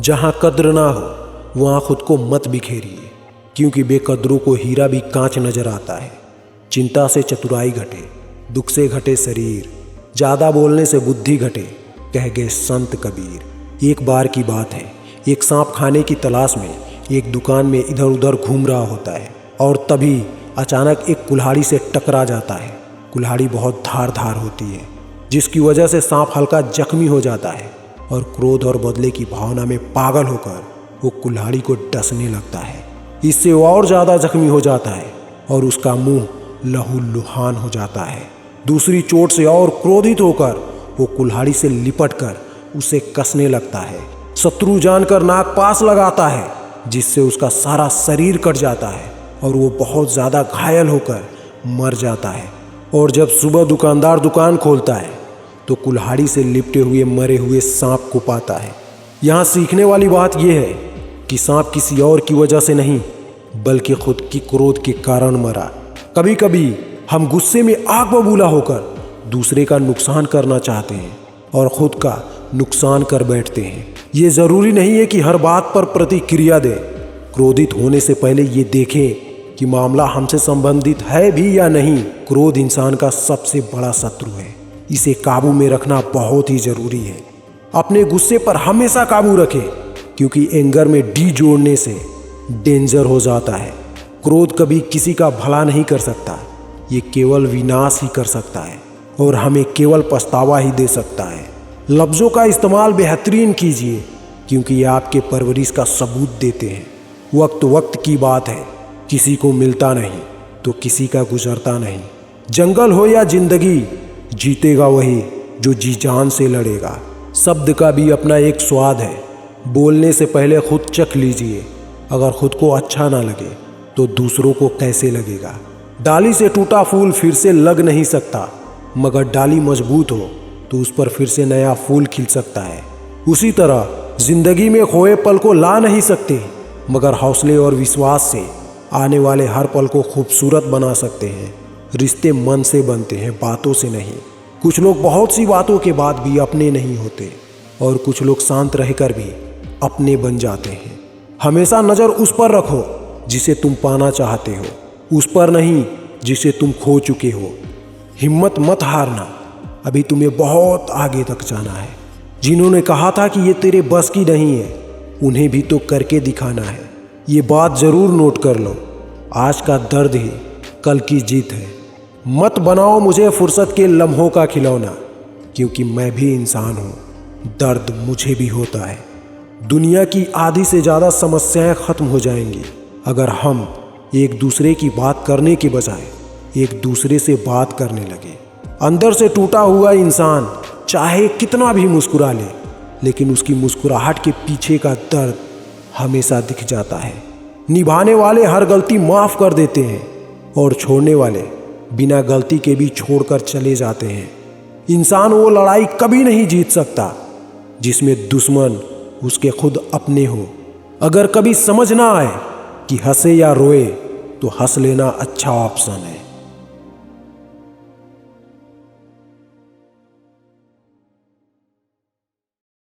जहाँ कद्र ना हो वहाँ खुद को मत बिखेरिए, क्योंकि बेकद्रों को हीरा भी कांच नजर आता है। चिंता से चतुराई घटे, दुख से घटे शरीर, ज़्यादा बोलने से बुद्धि घटे, कह गए संत कबीर। एक बार की बात है, एक सांप खाने की तलाश में एक दुकान में इधर उधर घूम रहा होता है और तभी अचानक एक कुल्हाड़ी से टकरा जाता है। कुल्हाड़ी बहुत धारदार होती है, जिसकी वजह से सांप हल्का जख्मी हो जाता है और क्रोध और बदले की भावना में पागल होकर वो कुल्हाड़ी को डसने लगता है। इससे वो और ज़्यादा जख्मी हो जाता है और उसका मुंह लहूलुहान हो जाता है। दूसरी चोट से और क्रोधित होकर वो कुल्हाड़ी से लिपट कर उसे कसने लगता है। शत्रु जानकर नाक पास लगाता है, जिससे उसका सारा शरीर कट जाता है और वो बहुत ज़्यादा घायल होकर मर जाता है। और जब सुबह दुकानदार दुकान खोलता है तो कुल्हाड़ी से लिपटे हुए मरे हुए सांप को पाता है। यहाँ सीखने वाली बात यह है कि सांप किसी और की वजह से नहीं, बल्कि खुद की क्रोध के कारण मरा। कभी कभी हम गुस्से में आग बबूला होकर दूसरे का नुकसान करना चाहते हैं और खुद का नुकसान कर बैठते हैं। ये ज़रूरी नहीं है कि हर बात पर प्रतिक्रिया दें। क्रोधित होने से पहले ये देखें कि मामला हमसे संबंधित है भी या नहीं। क्रोध इंसान का सबसे बड़ा शत्रु है, इसे काबू में रखना बहुत ही ज़रूरी है। अपने गुस्से पर हमेशा काबू रखें, क्योंकि एंगर में डी जोड़ने से डेंजर हो जाता है। क्रोध कभी किसी का भला नहीं कर सकता, ये केवल विनाश ही कर सकता है और हमें केवल पछतावा ही दे सकता है। लफ्ज़ों का इस्तेमाल बेहतरीन कीजिए, क्योंकि ये आपके परवरिश का सबूत देते हैं। वक्त वक्त की बात है, किसी को मिलता नहीं तो किसी का गुजरता नहीं। जंगल हो या जिंदगी, जीतेगा वही जो जी जान से लड़ेगा। शब्द का भी अपना एक स्वाद है, बोलने से पहले खुद चख लीजिए। अगर खुद को अच्छा ना लगे तो दूसरों को कैसे लगेगा। डाली से टूटा फूल फिर से लग नहीं सकता, मगर डाली मजबूत हो तो उस पर फिर से नया फूल खिल सकता है। उसी तरह जिंदगी में खोए पल को ला नहीं सकते, मगर हौसले और विश्वास से आने वाले हर पल को खूबसूरत बना सकते हैं। रिश्ते मन से बनते हैं, बातों से नहीं। कुछ लोग बहुत सी बातों के बाद भी अपने नहीं होते और कुछ लोग शांत रहकर भी अपने बन जाते हैं। हमेशा नज़र उस पर रखो जिसे तुम पाना चाहते हो, उस पर नहीं जिसे तुम खो चुके हो। हिम्मत मत हारना, अभी तुम्हें बहुत आगे तक जाना है। जिन्होंने कहा था कि ये तेरे बस की नहीं है, उन्हें भी तो करके दिखाना है। ये बात ज़रूर नोट कर लो, आज का दर्द ही कल की जीत है। मत बनाओ मुझे फुर्सत के लम्हों का खिलौना, क्योंकि मैं भी इंसान हूँ, दर्द मुझे भी होता है। दुनिया की आधी से ज़्यादा समस्याएं ख़त्म हो जाएंगी अगर हम एक दूसरे की बात करने के बजाय एक दूसरे से बात करने लगे। अंदर से टूटा हुआ इंसान चाहे कितना भी मुस्कुरा ले, लेकिन उसकी मुस्कुराहट के पीछे का दर्द हमेशा दिख जाता है। निभाने वाले हर गलती माफ़ कर देते हैं और छोड़ने वाले बिना गलती के भी छोड़कर चले जाते हैं। इंसान वो लड़ाई कभी नहीं जीत सकता जिसमें दुश्मन उसके खुद अपने हो। अगर कभी समझ ना आए कि हंसे या रोए, तो हंस लेना अच्छा ऑप्शन है।